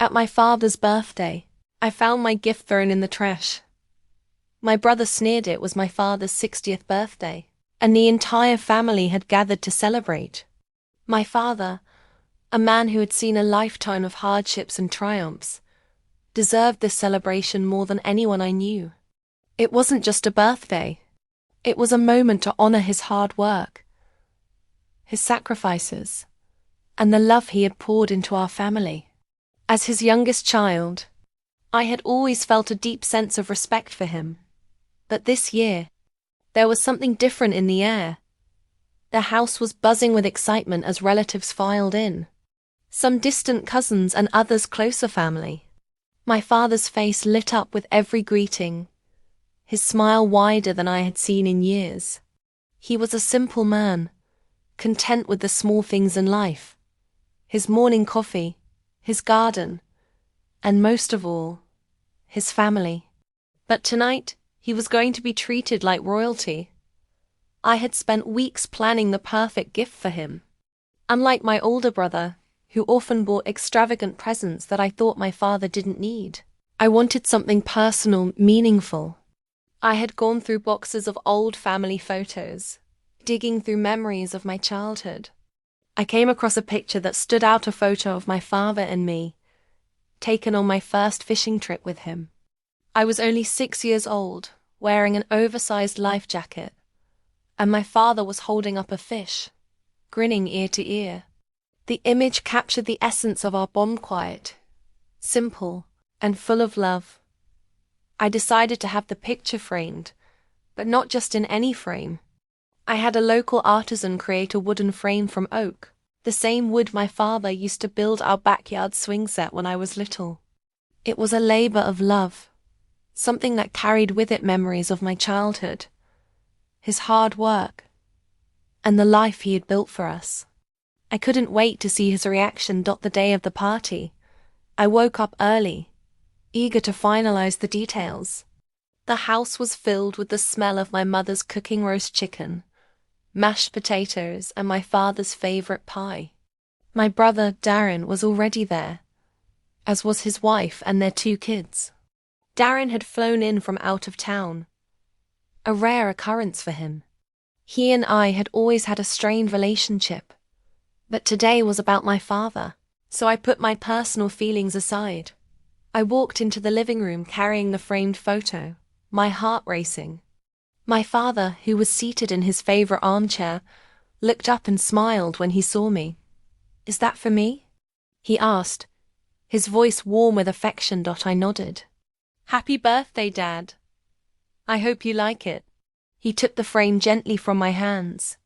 At my father's birthday, I found my gift thrown in the trash. My brother sneered it was my father's 60th birthday, and the entire family had gathered to celebrate. My father, a man who had seen a lifetime of hardships and triumphs, deserved this celebration more than anyone I knew. It wasn't just a birthday. It was a moment to honor his hard work, his sacrifices, and the love he had poured into our family. As his youngest child, I had always felt a deep sense of respect for him. But this year, there was something different in the air. The house was buzzing with excitement as relatives filed in. Some distant cousins and others closer family. My father's face lit up with every greeting, his smile wider than I had seen in years. He was a simple man, content with the small things in life. His morning coffee, his garden, and most of all, his family. But tonight, he was going to be treated like royalty. I had spent weeks planning the perfect gift for him. Unlike my older brother, who often bought extravagant presents that I thought my father didn't need, I wanted something personal, meaningful. I had gone through boxes of old family photos, digging through memories of my childhood. I came across a picture that stood out, a photo of my father and me, taken on my first fishing trip with him. I was only 6 years old, wearing an oversized life jacket, and my father was holding up a fish, grinning ear to ear. The image captured the essence of our bond: quiet, simple, and full of love. I decided to have the picture framed, but not just in any frame. I had a local artisan create a wooden frame from oak, the same wood my father used to build our backyard swing set when I was little. It was a labor of love, something that carried with it memories of my childhood, his hard work, and the life he had built for us. I couldn't wait to see his reaction the day of the party. I woke up early, eager to finalize the details. The house was filled with the smell of my mother's cooking roast chicken, mashed potatoes, and my father's favorite pie. My brother, Darren, was already there, as was his wife and their 2 kids. Darren had flown in from out of town, a rare occurrence for him. He and I had always had a strained relationship, but today was about my father, so I put my personal feelings aside. I walked into the living room carrying the framed photo, my heart racing. My father, who was seated in his favorite armchair, looked up and smiled when he saw me. "Is that for me?" he asked, his voice warm with affection. I nodded. "Happy birthday, Dad. I hope you like it." He took the frame gently from my hands,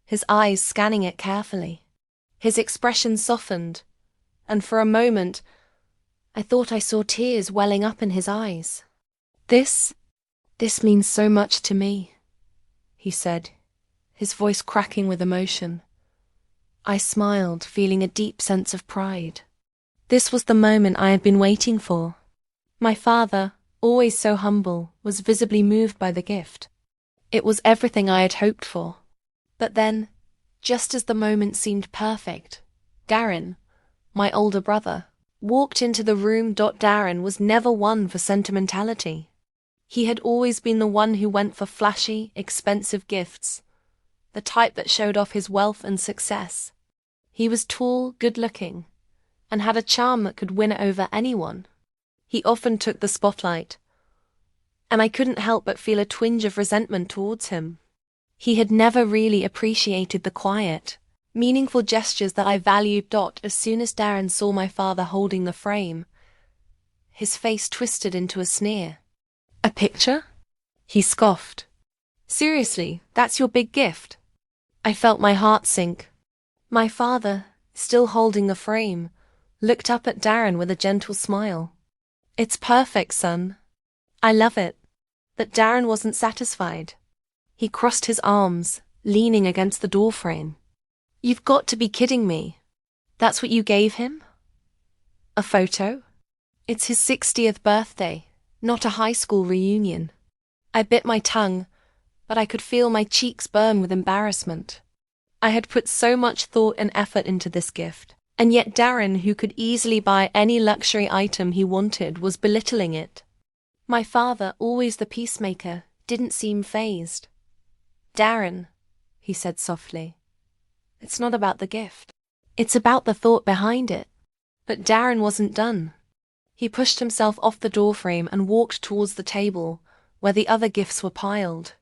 his eyes scanning it carefully. His expression softened, and for a moment, I thought I saw tears welling up in his eyes. This means so much to me," he said, his voice cracking with emotion. I smiled, feeling a deep sense of pride. This was the moment I had been waiting for. My father, always so humble, was visibly moved by the gift. It was everything I had hoped for. But then, just as the moment seemed perfect, Darren, my older brother, walked into the room. Darren was never one for sentimentality. He had always been the one who went for flashy, expensive gifts, the type that showed off his wealth and success. He was tall, good-looking, and had a charm that could win over anyone. He often took the spotlight, and I couldn't help but feel a twinge of resentment towards him. He had never really appreciated the quiet, meaningful gestures that I valued. As soon as Darren saw my father holding the frame, his face twisted into a sneer. "A picture?" he scoffed. "Seriously, that's your big gift?" I felt my heart sink. My father, still holding the frame, looked up at Darren with a gentle smile. "It's perfect, son. I love it." But Darren wasn't satisfied. He crossed his arms, leaning against the doorframe. "You've got to be kidding me. That's what you gave him? A photo? It's his 60th birthday, not a high school reunion." I bit my tongue, but I could feel my cheeks burn with embarrassment. I had put so much thought and effort into this gift, And yet Darren, who could easily buy any luxury item he wanted, was belittling it. My father, always the peacemaker, didn't seem fazed. "Darren," he said softly, "it's not about the gift. It's about the thought behind it." But Darren wasn't done. He pushed himself off the doorframe and walked towards the table where the other gifts were piled.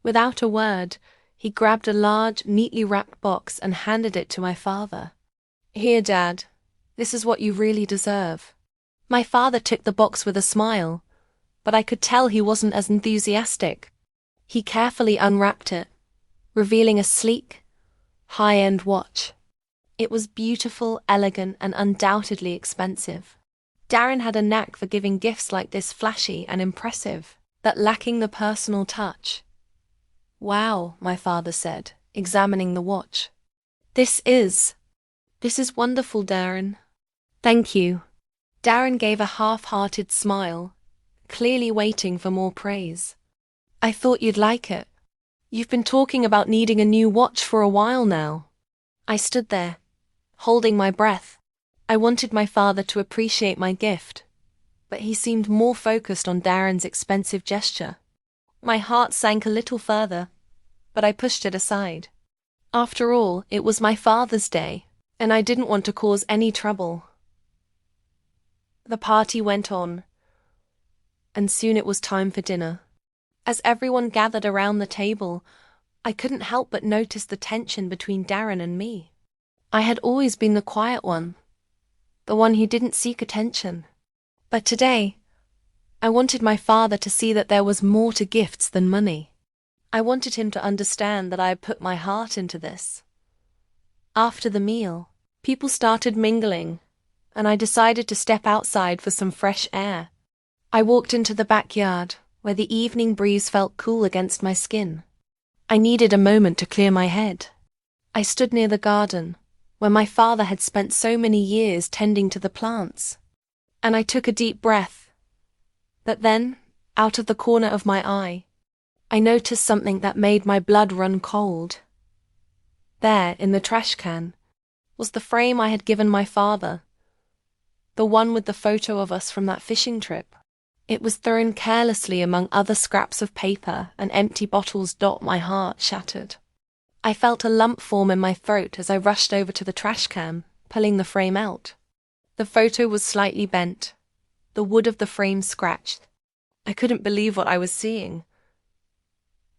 Without a word, he grabbed a large, neatly wrapped box and handed it to my father. "Here, Dad. This is what you really deserve." My father took the box with a smile, but I could tell he wasn't as enthusiastic. He carefully unwrapped it, revealing a sleek, high-end watch. It was beautiful, elegant, and undoubtedly expensive. Darren had a knack for giving gifts like this flashy and impressive, but lacking the personal touch. "Wow," my father said, examining the watch. This is wonderful, Darren." "Thank you." Darren gave a half-hearted smile, clearly waiting for more praise. "I thought you'd like it. You've been talking about needing a new watch for a while now." I stood there, holding my breath. I wanted my father to appreciate my gift, but he seemed more focused on Darren's expensive gesture. My heart sank a little further, but I pushed it aside. After all, it was my father's day, and I didn't want to cause any trouble. The party went on, and soon it was time for dinner. As everyone gathered around the table, I couldn't help but notice the tension between Darren and me. I had always been the quiet one, the one who didn't seek attention. But today, I wanted my father to see that there was more to gifts than money. I wanted him to understand that I had put my heart into this. After the meal, people started mingling, and I decided to step outside for some fresh air. I walked into the backyard, where the evening breeze felt cool against my skin. I needed a moment to clear my head. I stood near the garden, where my father had spent so many years tending to the plants, and I took a deep breath. But then, out of the corner of my eye, I noticed something that made my blood run cold. There, in the trash can, was the frame I had given my father, the one with the photo of us from that fishing trip. It was thrown carelessly among other scraps of paper and empty bottles. My heart shattered. I felt a lump form in my throat as I rushed over to the trash can, pulling the frame out. The photo was slightly bent, the wood of the frame scratched. I couldn't believe what I was seeing.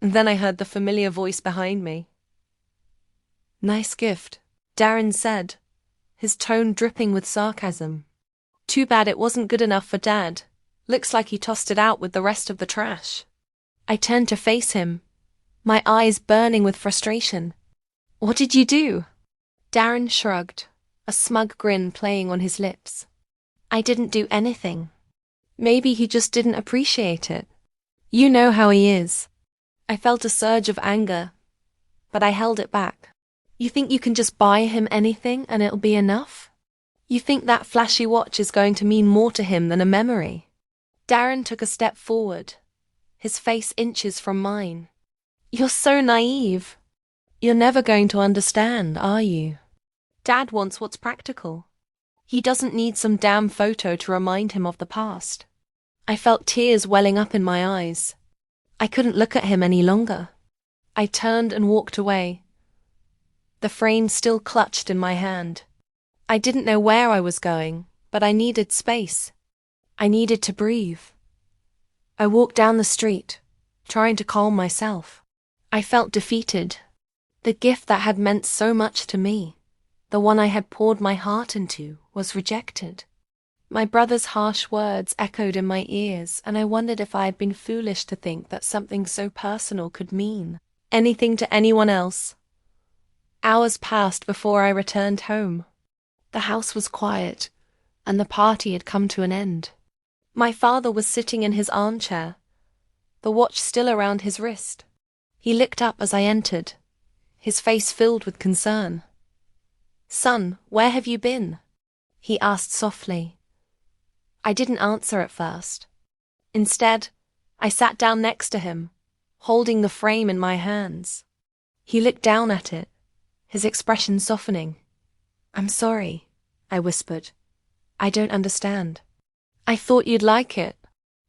And then I heard the familiar voice behind me. "Nice gift," Darren said, his tone dripping with sarcasm. "Too bad it wasn't good enough for Dad. Looks like he tossed it out with the rest of the trash." I turned to face him, my eyes burning with frustration. "What did you do?" Darren shrugged, a smug grin playing on his lips. "I didn't do anything. Maybe he just didn't appreciate it. You know how he is." I felt a surge of anger, but I held it back. "You think you can just buy him anything and it'll be enough? You think that flashy watch is going to mean more to him than a memory?" Darren took a step forward, his face inches from mine. "You're so naive. You're never going to understand, are you? Dad wants what's practical. He doesn't need some damn photo to remind him of the past." I felt tears welling up in my eyes. I couldn't look at him any longer. I turned and walked away, the frame still clutched in my hand. I didn't know where I was going, but I needed space. I needed to breathe. I walked down the street, trying to calm myself. I felt defeated. The gift that had meant so much to me, the one I had poured my heart into, was rejected. My brother's harsh words echoed in my ears, and I wondered if I had been foolish to think that something so personal could mean anything to anyone else. Hours passed before I returned home. The house was quiet, and the party had come to an end. My father was sitting in his armchair, the watch still around his wrist. He looked up as I entered, his face filled with concern. "Son, where have you been?" he asked softly. I didn't answer at first. Instead, I sat down next to him, holding the frame in my hands. He looked down at it, his expression softening. "I'm sorry," I whispered. I don't understand. I thought you'd like it.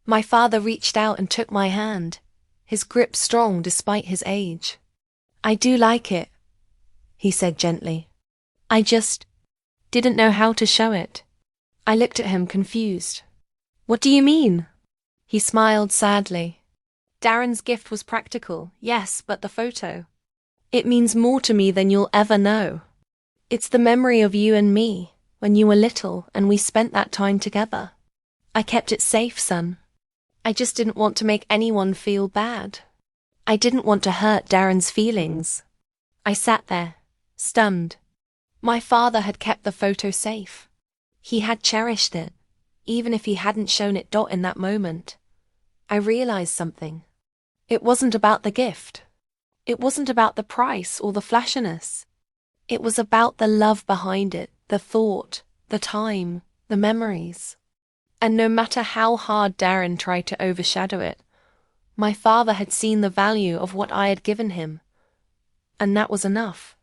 My father reached out and took my hand, his grip strong despite his age. I do like it, he said gently. I just didn't know how to show it. I looked at him confused. What do you mean? He smiled sadly. Darren's gift was practical, yes, but the photo. It means more to me than you'll ever know. It's the memory of you and me, when you were little and we spent that time together. I kept it safe, son. I just didn't want to make anyone feel bad. I didn't want to hurt Darren's feelings. I sat there, stunned. My father had kept the photo safe. He had cherished it, even if he hadn't shown it in that moment. I realized something. It wasn't about the gift. It wasn't about the price or the flashiness. It was about the love behind it, the thought, the time, the memories. And no matter how hard Darren tried to overshadow it, my father had seen the value of what I had given him. And that was enough.